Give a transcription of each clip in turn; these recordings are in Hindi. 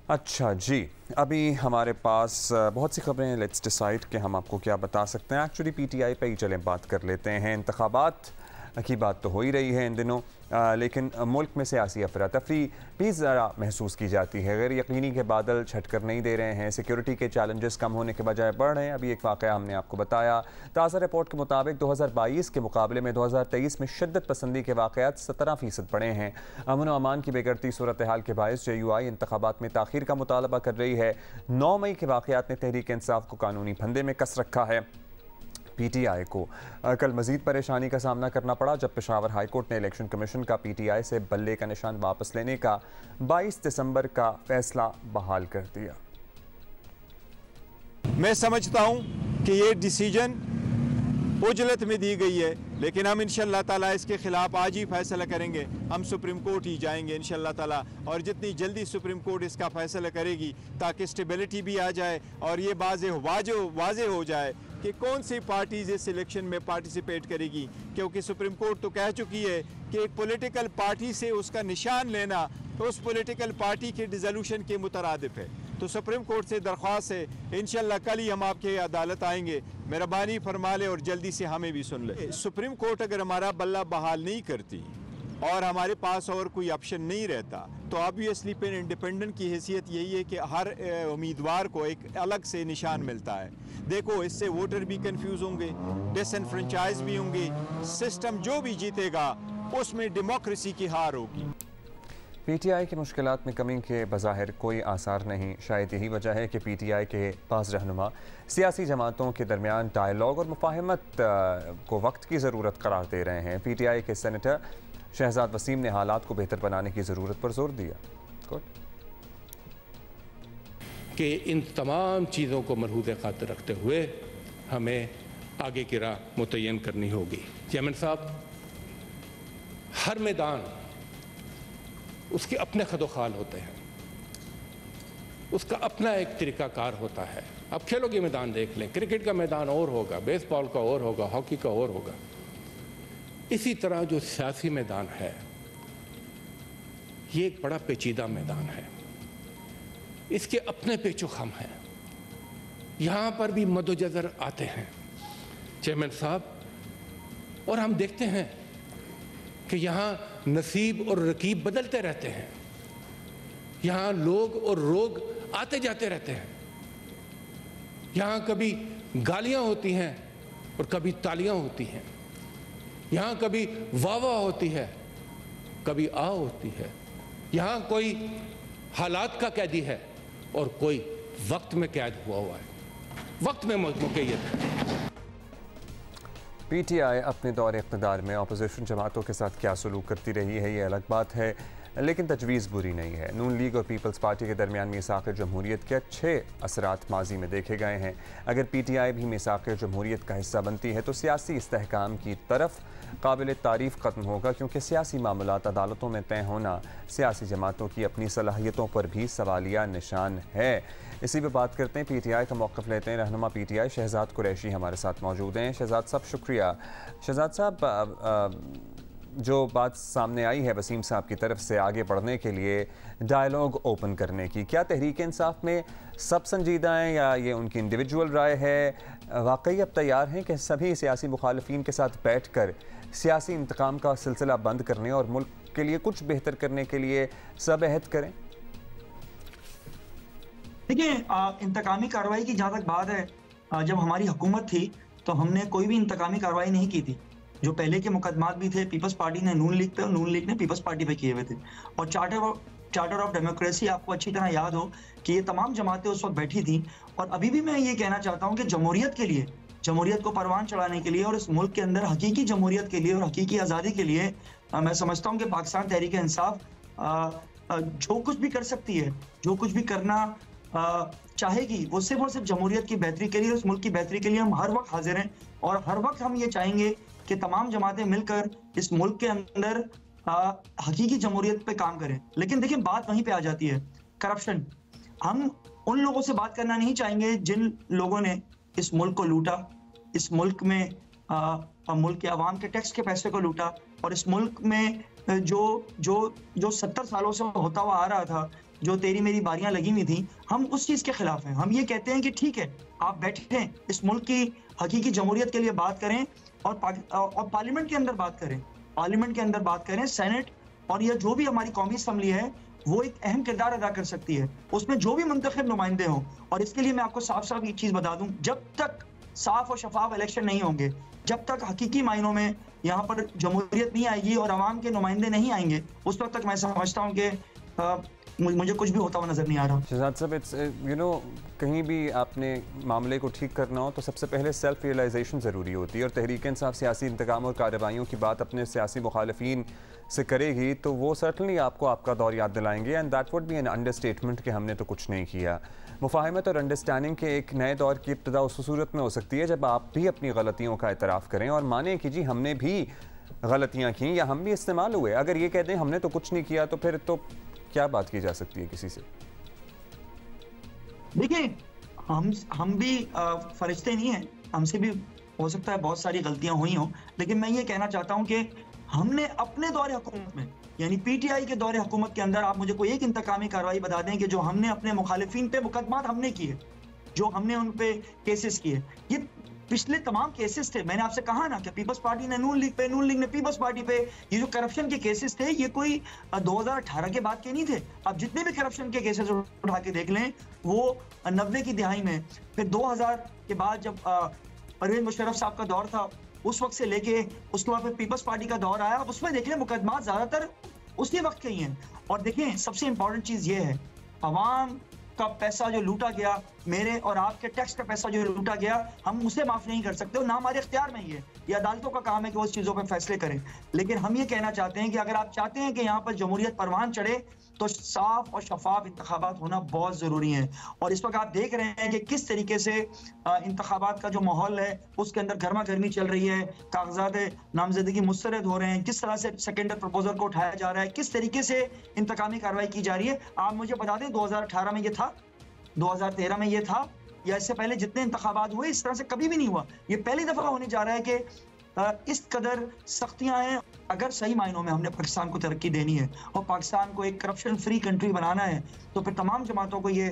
अच्छा जी, अभी हमारे पास बहुत सी खबरें हैं। लेट्स डिसाइड कि हम आपको क्या बता सकते हैं। एक्चुअली पीटीआई पे ही चलें बात कर लेते हैं। इंतखाबात की बात तो हो ही रही है इन दिनों, लेकिन मुल्क में सियासी अफरा तफरी भी ज़रा महसूस की जाती है। गैर यकीनी के बादल छटकर नहीं दे रहे हैं। सिक्योरिटी के चैलेंजेस कम होने के बजाय बढ़ रहे हैं। अभी एक वाक़या हमने आपको बताया। ताज़ा रिपोर्ट के मुताबिक 2022 के मुकाबले में 2023 में शिद्दत पसंदी के वाक़यात 17% बढ़े हैं। अमन व अमान की बिगड़ती सूरत हाल के बायस JUI इंतखाबात में ताख़ीर का मुतालबा कर रही है। 9 मई के वाक़यात ने तहरीक इंसाफ को कानूनी फंदे में कस रखा है। पीटीआई को कल मजीद परेशानी का सामना करना पड़ा जब पेशावर हाई कोर्ट ने इलेक्शन कमीशन का पीटीआई से बल्ले का निशान वापस लेने का 22 दिसंबर का फैसला बहाल कर दिया। मैं समझता हूं कि ये डिसीजन उजलत में दी गई है, लेकिन हम इंशाअल्लाह ताला इसके खिलाफ आज ही फैसला करेंगे। हम सुप्रीम कोर्ट ही जाएंगे इंशाअल्लाह ताला, और जितनी जल्दी सुप्रीम कोर्ट इसका फैसला करेगी ताकि स्टेबिलिटी भी आ जाए और ये वाजे हो जाए कि कौन सी पार्टीज इस इलेक्शन में पार्टिसिपेट करेगी। क्योंकि सुप्रीम कोर्ट तो कह चुकी है कि एक पॉलिटिकल पार्टी से उसका निशान लेना तो उस पॉलिटिकल पार्टी के डिसोल्यूशन के मुतरादिफ है। तो सुप्रीम कोर्ट से दरख्वास्त है, इंशाल्लाह कल ही हम आपके अदालत आएंगे, मेहरबानी फरमा ले और जल्दी से हमें भी सुन ले। सुप्रीम कोर्ट अगर हमारा बल्ला बहाल नहीं करती और हमारे पास और कोई ऑप्शन नहीं रहता तो ऑब्वियसली फिर इंडिपेंडेंट की हैसियत यही है कि हर उम्मीदवार को एक अलग से निशान मिलता है। देखो, इससे वोटर भी कंफ्यूज होंगे, डिसएनफ्रेंचाइज भी होंगे, सिस्टम जो भी जीतेगा उसमें डेमोक्रेसी की हार होगी। पीटीआई की मुश्किलात में कमी के बज़ाहिर कोई आसार नहीं। शायद यही वजह है कि पीटीआई के पास रहनुमा सियासी जमातों के दरमियान डायलॉग और मुफाहमत को वक्त की ज़रूरत करार दे रहे हैं। पीटीआई के सेनेटर शहजाद वसीम ने हालात को बेहतर बनाने की ज़रूरत पर जोर दिया कि इन तमाम चीज़ों को मलहूज़ खातिर रखते हुए हमें आगे की राह मुतय्यन करनी होगी। चेयरमैन साहब, हर मैदान उसके अपने खदोखाल होते हैं, उसका अपना एक तरीक़ाकार होता है। अब खेलों के मैदान देख लें, क्रिकेट का मैदान और होगा, बेसबॉल का और होगा, हॉकी का और होगा। इसी तरह जो सियासी मैदान है ये एक बड़ा पेचीदा मैदान है, इसके अपने पेचोखम हैं। यहाँ पर भी मद्देनज़र आते हैं चेयरमैन साहब, और हम देखते हैं कि यहाँ नसीब और रकीब बदलते रहते हैं। यहाँ लोग और रोग आते जाते रहते हैं। यहाँ कभी गालियाँ होती हैं और कभी तालियाँ होती हैं। यहाँ कभी वाह वाह होती है, कभी आ होती है। यहाँ कोई हालात का कैदी है और कोई वक्त में कैद हुआ है, वक्त में मुक़य्यद है। पीटीआई अपने दौर इक़्तिदार में अपोजिशन जमातों के साथ क्या सलूक करती रही है ये अलग बात है, लेकिन तजवीज़ बुरी नहीं है। नून लीग और पीपल्स पार्टी के दरमियान मीसाक़ जमहूरियत के अच्छे असरात माजी में देखे गए हैं। अगर पीटीआई भी मीसाक़ जमहूरियत का हिस्सा बनती है तो सियासी इस्तेहकाम की तरफ काबिल तारीफ़ ख़त्म होगा, क्योंकि सियासी मामलात अदालतों में तय होना सियासी जमातों की अपनी सलाहियतों पर भी सवालिया निशान है। इसी पर बात करते हैं, पीटीआई का मौक़िफ़ लेते हैं। रहनुमा पीटीआई शहजाद कुरैशी हमारे साथ मौजूद हैं। शहजाद साहब शुक्रिया। शहजाद साहब, जो बात सामने आई है वसीम साहब की तरफ से आगे बढ़ने के लिए डायलॉग ओपन करने की, क्या तहरीक इंसाफ में सब संजीदा हैं या ये उनकी इंडिविजुअल राय है? वाकई अब तैयार हैं कि सभी सियासी मुखालिफिन के साथ बैठ कर सियासी इंतकाम का सिलसिला बंद करने और मुल्क के लिए कुछ बेहतर करने के लिए सब अहद करें? देखिए, इंतकामी कार्रवाई की जहाँ तक बात है, जब हमारी हुकूमत थी तो हमने कोई भी इंतकामी कार्रवाई नहीं की थी। जो पहले के मुकदमात भी थे, पीपल्स पार्टी ने नून लीग पे और नून लीग ने पीपल्स पार्टी पे किए हुए थे। और चार्टर ऑफ डेमोक्रेसी, आपको अच्छी तरह याद हो कि ये तमाम जमातें उस वक्त बैठी थी। और अभी भी मैं ये कहना चाहता हूँ कि जमहूरियत के लिए, जमहूरियत को परवान चढ़ाने के लिए और इस मुल्क के अंदर हकीकी जमहूरियत के लिए और हकीकी आज़ादी के लिए मैं समझता हूँ कि पाकिस्तान तहरीक इंसाफ जो कुछ भी कर सकती है, जो कुछ भी करना चाहेगी, वो सिर्फ जमहूरियत की बेहतरी के लिए, उस मुल्क की बेहतरी के लिए हम हर वक्त हाजिर हैं। और हर वक्त हम ये चाहेंगे कि तमाम जमातें मिलकर इस मुल्क के अंदर हकीकी जमहूरियत पे काम करें। लेकिन देखिए, बात वहीं पे आ जाती है, करप्शन। हम उन लोगों से बात करना नहीं चाहेंगे जिन लोगों ने इस मुल्क को लूटा, इस मुल्क में मुल्क के आवाम के टैक्स के पैसे को लूटा, और इस मुल्क में जो 70 सालों से होता हुआ आ रहा था जो तेरी मेरी बारियां लगी हुई थी, हम उस चीज के खिलाफ हैं। हम ये कहते हैं कि ठीक है, आप बैठे इस मुल्क की हकीकी जमहूरियत के लिए बात करें और पार्लियामेंट के अंदर बात करें, पार्लियामेंट के अंदर बात करें, सेनेट और यह जो भी हमारी कौमी असम्बली है वो एक अहम किरदार अदा कर सकती है, उसमें जो भी मुंतखब नुमाइंदे हों। और इसके लिए मैं आपको साफ साफ एक चीज बता दूं, जब तक साफ और शफाफ इलेक्शन नहीं होंगे, जब तक हकीकी मायनों में यहाँ पर जमहूरियत नहीं आएगी और आवाम के नुमाइंदे नहीं आएंगे, उस वक्त तक मैं समझता हूँ कि मुझे कुछ भी होता हुआ नजर नहीं आ रहा। शहजाद साहब, इट्स कहीं भी आपने मामले को ठीक करना हो तो सबसे पहले सेल्फ रियलाइजेशन ज़रूरी होती है, और तहरीक इंसाफ सियासी इंतकाम और कार्रवाइयों की बात अपने सियासी मुखालफीन से करेगी तो वो सर्टनली आपको आपका दौर याद दिलाएंगे, and that would be an understatement कि हमने तो कुछ नहीं किया। मुफाहमत और अंडरस्टैंडिंग के एक नए दौर की इब्तिदा उस सूरत में हो सकती है जब आप भी अपनी गलतियों का एतराफ़ करें और माने कि जी हमने भी गलतियाँ की या हम भी इस्तेमाल हुए। अगर ये कह दें हमने तो कुछ नहीं किया तो फिर तो क्या बात की जा सकती है किसी से? देखिए, हम भी फरिश्ते नहीं हैं, हमसे भी हो सकता है बहुत सारी गलतियां हुई हों, लेकिन मैं ये कहना चाहता हूं कि हमने अपने दौरे हुकूमत में, यानी पीटीआई के दौरे हुकूमत के अंदर, आप मुझे कोई एक इंतकामी कार्रवाई बता दें कि जो हमने अपने मुखालिफिन पे मुकदमात हमने किए, जो हमने उन पे केसेस किए। ये पिछले तमाम केसेस थे, मैंने आपसे कहा ना कि पीपल्स पार्टी ने नून लीग पे, नून लीग ने पीपल्स पार्टी पे, ये जो करप्शन के केसेस थे ये कोई 2018 के बाद के नहीं थे। अब जितने भी करप्शन के केसेस उठा के देख लें, वो 90 की दिहाई में, फिर 2000 के बाद जब परवेज मुशर्रफ साहब का दौर था, उस वक्त से लेके उसके बाद फिर पीपल्स पार्टी का दौर आया। अब उसमें देख लें मुकदमा ज्यादातर उसी वक्त के ही हैं। और देखें, सबसे इंपॉर्टेंट चीज ये है, अवाम का पैसा जो लूटा गया, मेरे और आपके टैक्स का पैसा जो लूटा गया, हम उसे माफ नहीं कर सकते, ना हमारे इख्तियार में ही है। ये अदालतों का काम है कि वो उस चीजों पर फैसले करें। लेकिन हम ये कहना चाहते हैं कि अगर आप चाहते हैं कि यहाँ पर जमहूरियत परवान चढ़े तो साफ और शफाफ इंतखाबात होना बहुत जरूरी है। और इस वक्त आप देख रहे हैं कि किस तरीके से इंतखाबात का जो माहौल है उसके अंदर गर्मा गर्मी चल रही है, कागजात नामजदगी मुस्तरद हो रहे हैं, किस तरह से सेकेंडर प्रपोजल को उठाया जा रहा है, किस तरीके से इंतकामी कार्रवाई की जा रही है। आप मुझे बता दें, 2018 में ये था, 2013 में ये था, या इससे पहले जितने इंतखाबात हुए इस तरह से कभी भी नहीं हुआ। ये पहली दफा होने जा रहा है कि इस कदर सख्तियां हैं। अगर सही मायनों में हमने पाकिस्तान को तरक्की देनी है और पाकिस्तान को एक करप्शन फ्री कंट्री बनाना है, तो फिर तमाम जमातों को ये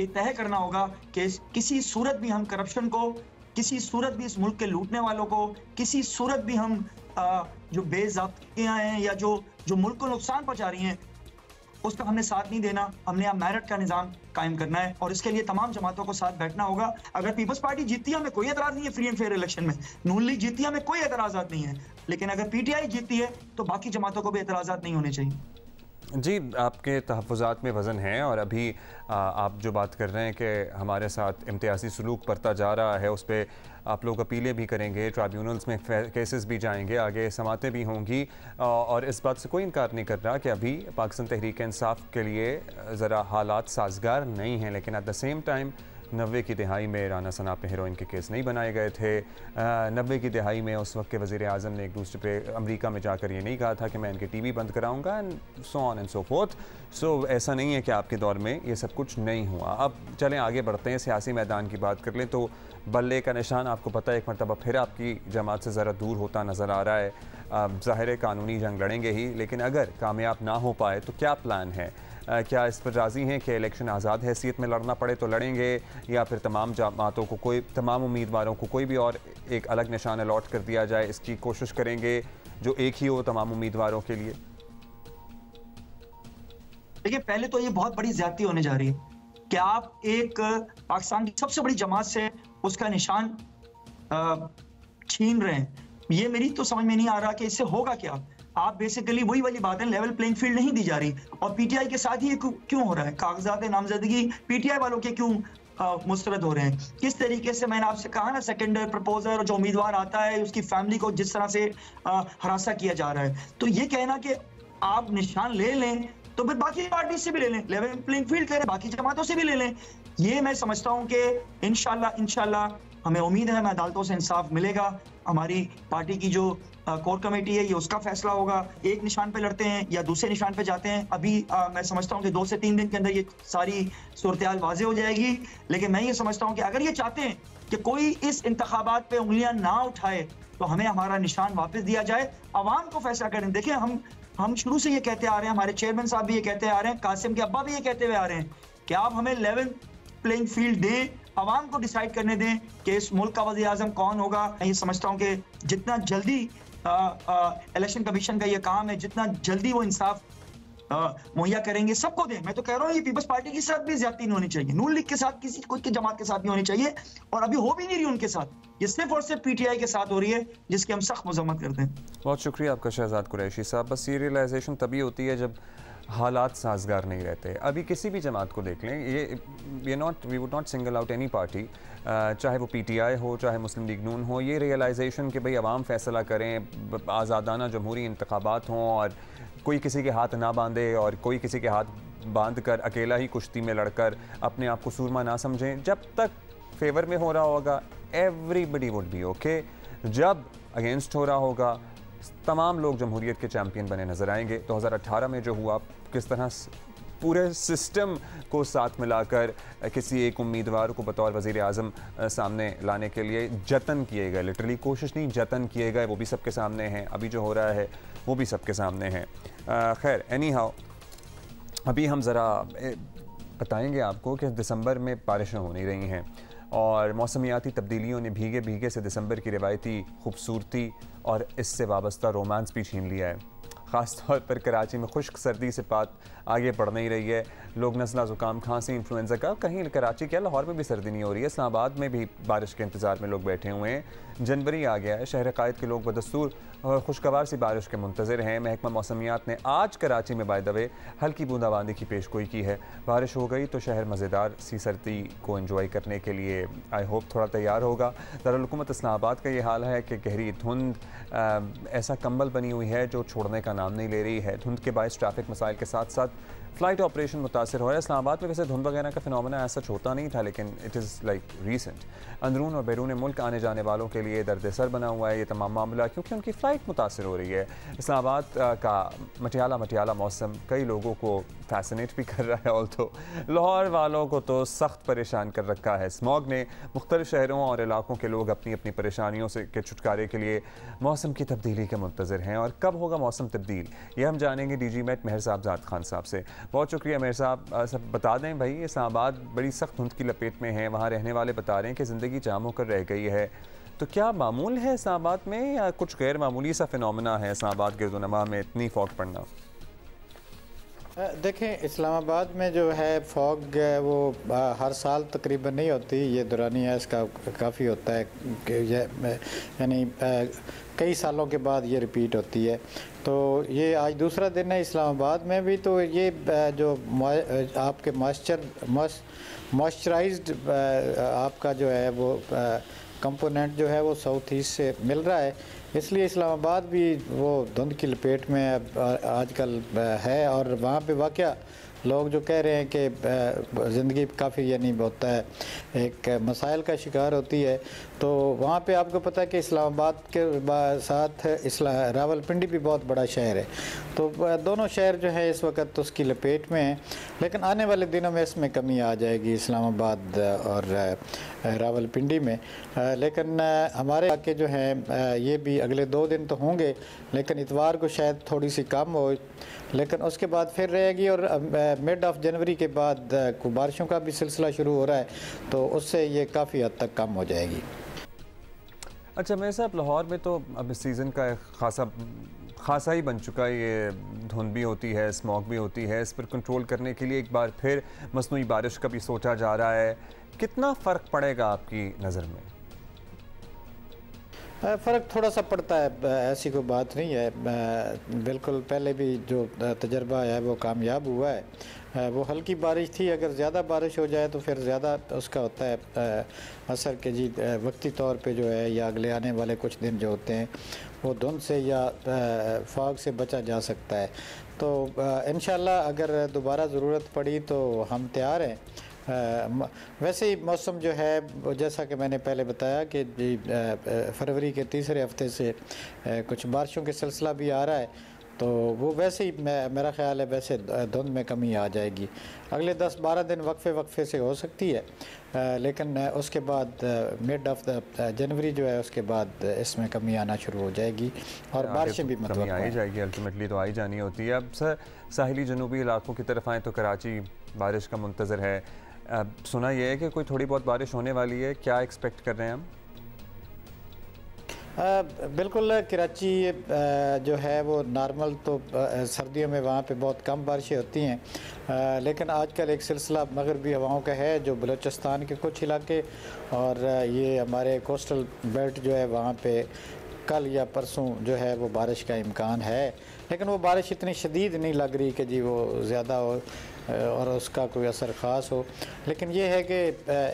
तय करना होगा कि किसी सूरत भी हम करप्शन को, किसी सूरत भी इस मुल्क के लूटने वालों को, किसी सूरत भी हम जो बेज़ाब्तियां हैं या जो मुल्क को नुकसान पहुंचा रही हैं, उसका हमने साथ नहीं देना। हमने अब मेरिट का निजाम कायम करना है और इसके लिए तमाम जमातों को साथ बैठना होगा। अगर पीपल्स पार्टी जीतती है, हमें कोई एतराज नहीं है फ्री एंड फेयर इलेक्शन में, नून लीग जीतती है, हमें कोई एतराजात नहीं है, लेकिन अगर पीटीआई जीतती है तो बाकी जमातों को भी एतराजात नहीं होने चाहिए। जी, आपके तहफ़्फ़ुज़ात में वज़न है, और अभी आप जो बात कर रहे हैं कि हमारे साथ इम्तियाज़ी सलूक बढ़ता जा रहा है, उस पर आप लोग अपीलें भी करेंगे, ट्राइब्यूनल्स में केसेस भी जाएंगे, आगे समातें भी होंगी, और इस बात से कोई इनकार नहीं कर रहा कि अभी पाकिस्तान तहरीक इंसाफ के लिए ज़रा हालात साजगार नहीं हैं। लेकिन एट द सेम टाइम 90 की दिहाई में राना सना पे हेरोइन के केस नहीं बनाए गए थे। 90 की दिहाई में उस वक्त के वज़ीर आज़म ने एक दूसरे पे अमेरिका में जाकर ये नहीं कहा था कि मैं इनके टीवी बंद कराऊंगा, and so on and so forth. So ऐसा नहीं है कि आपके दौर में ये सब कुछ नहीं हुआ। अब चलें आगे बढ़ते हैं, सियासी मैदान की बात कर लें तो बल्ले का निशान आपको पता है एक मरतबा फिर आपकी जमात से ज़रा दूर होता नज़र आ रहा है। ज़ाहिर कानूनी जंग लड़ेंगे ही, लेकिन अगर कामयाब ना हो पाए तो क्या प्लान है? क्या इस पर राज़ी हैं कि इलेक्शन आज़ाद हैसियत में लड़ना पड़े तो लड़ेंगे, या फिर तमाम जमातों को तमाम उम्मीदवारों को कोई भी और एक अलग निशान अलॉट कर दिया जाए, इसकी कोशिश करेंगे जो एक ही हो तमाम उम्मीदवारों के लिए? देखिए, पहले तो ये बहुत बड़ी ज्यादती होने जा रही है कि आप एक पाकिस्तान की सबसे बड़ी जमात से उसका निशान छीन रहे हैं। ये मेरी तो समझ में नहीं आ रहा कि इससे होगा क्या। आप बेसिकली वही वाली बात है, लेवल प्लेइंग फील्ड नहीं दी जा रही, और पीटीआई के साथ ही क्यों हो रहा है? कागजात नामजदगी पीटीआई वालों के क्यों मुस्तरद हो रहे हैं? किस तरीके से, मैंने आपसे कहा ना, सेकेंडर प्रपोजर जो उम्मीदवार आता है उसकी फैमिली को जिस तरह से हरासा किया जा रहा है, तो ये कहना कि आप निशान ले लें तो फिर बाकी पार्टी से भी ले लें, लेवल प्लेइंग फील्ड करें, बाकी जमातों से भी ले लें। ये मैं समझता हूँ कि इंशाल्लाह हमें उम्मीद है हमें अदालतों से इंसाफ मिलेगा। हमारी पार्टी की जो कोर कमेटी है, ये उसका फैसला होगा, एक निशान पे लड़ते हैं या दूसरे निशान पे जाते हैं। अभी मैं समझता हूँ कि 2 से 3 दिन के अंदर ये सारी सूरत-ए-हाल वाज़े हो जाएगी। लेकिन मैं ये समझता हूँ कि अगर ये चाहते हैं कि कोई इस इंतखाबात पे उंगलियां ना उठाए, तो हमें हमारा निशान वापस दिया जाए, अवाम को फैसला करें। देखिए, हम हम शुरू से ये कहते आ रहे हैं, हमारे चेयरमैन साहब भी ये कहते आ रहे हैं, कासिम के अब्बा भी ये कहते हुए आ रहे हैं कि आप हमें लेवल प्लेइंग फील्ड दें, आवाम को डिसाइड करने दें कि इस मुल्क का वज़ीर आज़म कौन होगा। मैं ये समझता हूँ कि जितना जल्दी इलेक्शन कमीशन का ये काम है, जितना जल्दी वो इंसाफ मुहैया करेंगे सबको दें। मैं तो कह रहा हूँ ये पीपल्स पार्टी के साथ भी ज्यादती नहीं होनी चाहिए, नून लीग के साथ किसी कोई की जमात के साथ नहीं होनी चाहिए, और अभी हो भी नहीं रही उनके साथ। ये सिर्फ और सिर्फ पीटीआई के साथ हो रही है, जिसकी हम सख्त मजम्मत करते हैं। बहुत शुक्रिया आपका शहजाद कुरैशी साहब। बस ये रियलाइजेशन तभी होती है जब हालात साजगार नहीं रहते। अभी किसी भी जमात को देख लें, we would not single out any party, चाहे वो पीटीआई हो, चाहे मुस्लिम लीग नून हो, ये रियलाइजेशन कि भाई अवाम फैसला करें, आज़ादाना जमहूरी इंतखाबात हों और कोई किसी के हाथ ना बांधे और कोई किसी के हाथ बांध कर अकेला ही कुश्ती में लड़कर अपने आप को सूरमा ना समझें। जब तक फेवर में हो रहा होगा एवरीबडी वुड बी ओके, जब अगेंस्ट हो रहा होगा तमाम लोग जमहूरियत के चैम्पियन बने नजर आएंगे। 2018 में जो हुआ, किस तरह पूरे सिस्टम को साथ मिलाकर किसी एक उम्मीदवार को बतौर वज़ीर आज़म सामने लाने के लिए जतन किए गए, लिटरली कोशिश नहीं जतन किए गए, वो भी सबके सामने हैं। अभी जो हो रहा है वो भी सबके सामने हैं। खैर एनी हाउ, अभी हम ज़रा बताएंगे आपको कि दिसंबर में बारिशें हो नहीं रही हैं और मौसमियाती तब्दीलियों ने भीगे भीगे से दिसंबर की रिवायती खूबसूरती और इससे वाबस्ता रोमांस भी छीन लिया है। ख़ास तौर पर कराची में खुश्क सर्दी से बात आगे बढ़ नहीं रही है। लोग नज़ला ज़ुकाम खांसी इन्फ्लुएंजा का, कहीं कराची क्या लाहौर में भी सर्दी नहीं हो रही है, इस्लामाबाद में भी बारिश के इंतज़ार में लोग बैठे हुए हैं। जनवरी आ गया है, शहर कायद के लोग बदस्तूर खुशगवार सी बारिश के मुंतज़र हैं। महकमा मौसमियात ने आज कराची में बाय द वे हल्की बूंदाबांदी की पेशगोई की है। बारिश हो गई तो शहर मज़ेदार सी सर्दी को एंजॉय करने के लिए आई होप थोड़ा तैयार होगा। दारुल हुकूमत इस्लामाबाद का ये हाल है कि गहरी धुंध ऐसा कंबल बनी हुई है जो छोड़ने का नाम नहीं ले रही है। धुंध के बायस ट्रैफिक मसाइल के साथ साथ फ़्लाइट ऑपरेशन मुतासर हो रहा है। इस्लामाबाद में वैसे धुंध वगैरह का फिनोमेना ऐसा होता नहीं था, लेकिन इट इज़ लाइक रीसेंट। अंदरून और बैरून मुल्क आने जाने वालों के लिए दर्द सर बना हुआ है ये तमाम मामला, क्योंकि उनकी फ़्लाइट मुतासर हो रही है। इस्लामाबाद का मटियाला मौसम कई लोगों को फैसिनेट भी कर रहा है, ऑल्दो लाहौर वालों को तो सख्त परेशान कर रखा है। स्मॉग ने मुख्तलिफ शहरों और इलाकों के लोग अपनी अपनी परेशानियों से के छुटकारे के लिए मौसम की तब्दीली के मुंतज़र हैं। और कब होगा मौसम तब्दील, ये हम जानेंगे डीजी मेट मेहर साहबजाद खान साहब से। बहुत शुक्रिया मेहर साहब। सब बता दें भाई, इस्लामाबाद बड़ी सख्त धुंध की लपेट में है, वहाँ रहने वाले बता रहे हैं कि ज़िंदगी जाम होकर रह गई है। तो क्या मामूल है इस्लामाबाद में या कुछ गैर मामूली सा फिनोमेना है इस्लामाबाद गिरदोनमा में इतनी फॉग पड़ना? देखें, इस्लामाबाद में जो है फॉग वो हर साल तकरीबन नहीं होती, ये दुरानिया इसका काफ़ी होता है कि यानी कई सालों के बाद ये रिपीट होती है। तो ये आज दूसरा दिन है इस्लामाबाद में भी। तो ये जो आपके मॉइस्चराइज्ड आपका जो है वो कंपोनेंट जो है वो साउथ ईस्ट से मिल रहा है, इसलिए इस्लामाबाद भी वो धुंध की लपेट में आजकल है। और वहाँ पे वाक़या लोग जो कह रहे हैं कि ज़िंदगी काफ़ी यानी होता है एक मसाइल का शिकार होती है। तो वहाँ पे आपको पता है कि इस्लामाबाद के साथ रावलपिंडी भी बहुत बड़ा शहर है, तो दोनों शहर जो है इस वक्त उसकी लपेट में हैं। लेकिन आने वाले दिनों में इसमें कमी आ जाएगी इस्लामाबाद और रावलपिंडी में। लेकिन हमारे इलाके जो हैं ये भी अगले 2 दिन तो होंगे, लेकिन इतवार को शायद थोड़ी सी कम हो, लेकिन उसके बाद फिर रहेगी। और मिड ऑफ जनवरी के बाद बारिशों का भी सिलसिला शुरू हो रहा है, तो उससे ये काफ़ी हद तक कम हो जाएगी। अच्छा मेरे साहब, लाहौर में तो अब इस सीज़न का खासा ही बन चुका है, ये धुंध भी होती है, स्मॉग भी होती है। इस पर कंट्रोल करने के लिए एक बार फिर मसनूई बारिश का भी सोचा जा रहा है। कितना फ़र्क पड़ेगा आपकी नज़र में? फ़र्क थोड़ा सा पड़ता है, ऐसी कोई बात नहीं है। बिल्कुल पहले भी जो तजर्बा है वो कामयाब हुआ है। वो हल्की बारिश थी, अगर ज़्यादा बारिश हो जाए तो फिर ज़्यादा उसका होता है असर के जी वक्ती तौर पे जो है, या अगले आने वाले कुछ दिन जो होते हैं वो धुंध से या फॉग से बचा जा सकता है। तो इंशाल्लाह अगर दोबारा ज़रूरत पड़ी तो हम तैयार हैं। वैसे ही मौसम जो है जैसा कि मैंने पहले बताया कि फरवरी के तीसरे हफ्ते से कुछ बारिशों के सिलसिला भी आ रहा है, तो वो वैसे ही मेरा ख्याल है वैसे धुंध में कमी आ जाएगी। अगले 10-12 दिन वक्फे से हो सकती है, लेकिन उसके बाद मिड ऑफ द जनवरी जो है उसके बाद इसमें कमी आना शुरू हो जाएगी और बारिशें भी कमी आ ही जाएगी। अल्टीमेटली तो आ ही जानी होती है। अब सर साहिली जनूबी इलाकों की तरफ आएँ तो कराची बारिश का मुंतज़र है। सुना यह है कि कोई थोड़ी बहुत बारिश होने वाली है, क्या एक्सपेक्ट कर रहे हैं हम? बिल्कुल, कराची जो है वो नॉर्मल तो सर्दियों में वहाँ पे बहुत कम बारिशें होती हैं, लेकिन आजकल एक सिलसिला मगरबी हवाओं का है जो बलूचिस्तान के कुछ इलाके और ये हमारे कोस्टल बेल्ट जो है वहाँ पे कल या परसों जो है वो बारिश का इम्कान है, लेकिन वो बारिश इतनी शदीद नहीं लग रही कि जी वो ज़्यादा हो और उसका कोई असर ख़ास हो। लेकिन ये है कि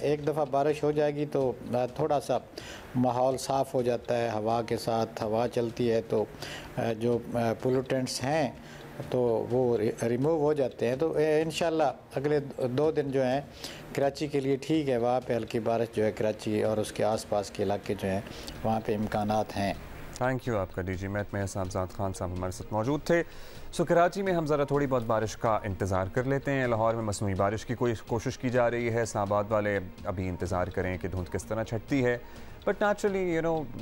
एक दफ़ा बारिश हो जाएगी तो थोड़ा सा माहौल साफ़ हो जाता है, हवा के साथ हवा चलती है तो जो पोल्यूटेंट्स हैं तो वो रिमूव हो जाते हैं। तो इंशाल्लाह अगले 2 दिन जो हैं कराची के लिए ठीक है, वहाँ पे हल्की बारिश जो है कराची और उसके आसपास के इलाके जो हैं वहाँ पे इम्कानात हैं। थैंक यू आपका डीजी महत में साहबजाद खान साहब हमारे साथ मौजूद थे। सो कराची में हम ज़रा थोड़ी बहुत बारिश का इंतज़ार कर लेते हैं। लाहौर में मसनूई बारिश की कोई कोशिश की जा रही है। इस्लामाबाद वाले अभी इंतज़ार करें कि धुंध किस तरह छटती है, बट नेचुरली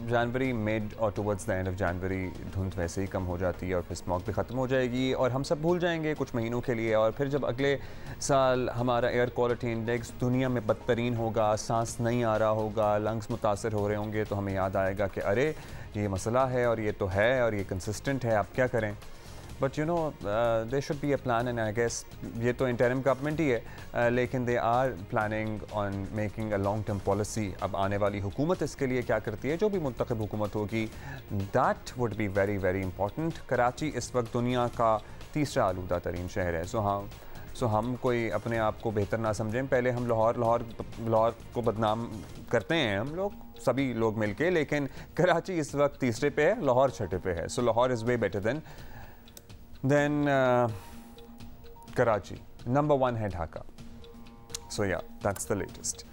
जनवरी मिड और towards the end of January धुंध वैसे ही कम हो जाती है और फिर स्मॉग भी ख़त्म हो जाएगी और हम सब भूल जाएंगे कुछ महीनों के लिए। और फिर जब अगले साल हमारा एयर क्वालिटी इंडेक्स दुनिया में बदतरीन होगा, सांस नहीं आ रहा होगा, लंग्स मुतासर हो रहे होंगे, तो हमें याद आएगा कि अरे ये मसला है और ये तो है और ये कंसिस्टेंट है, आप क्या करें। But they should be a plan and I guess ये तो इंटरिम गवर्नमेंट ही है, लेकिन they are planning on making a long term policy. अब आने वाली हुकूमत इसके लिए क्या करती है, जो भी मुंतखब हुकूमत होगी, that would be very very important. Karachi इस वक्त दुनिया का तीसरा आलूदा तरीन शहर है। सो हम कोई अपने आप को बेहतर ना समझें। पहले हम लाहौर को बदनाम करते हैं हम लोग, सभी लोग मिलके, लेकिन कराची इस वक्त तीसरे पे है, लाहौर छठे पे है। So Lahore is way better than Karachi. Number 1 है ढाका। सो या दैट्स द लेटेस्ट।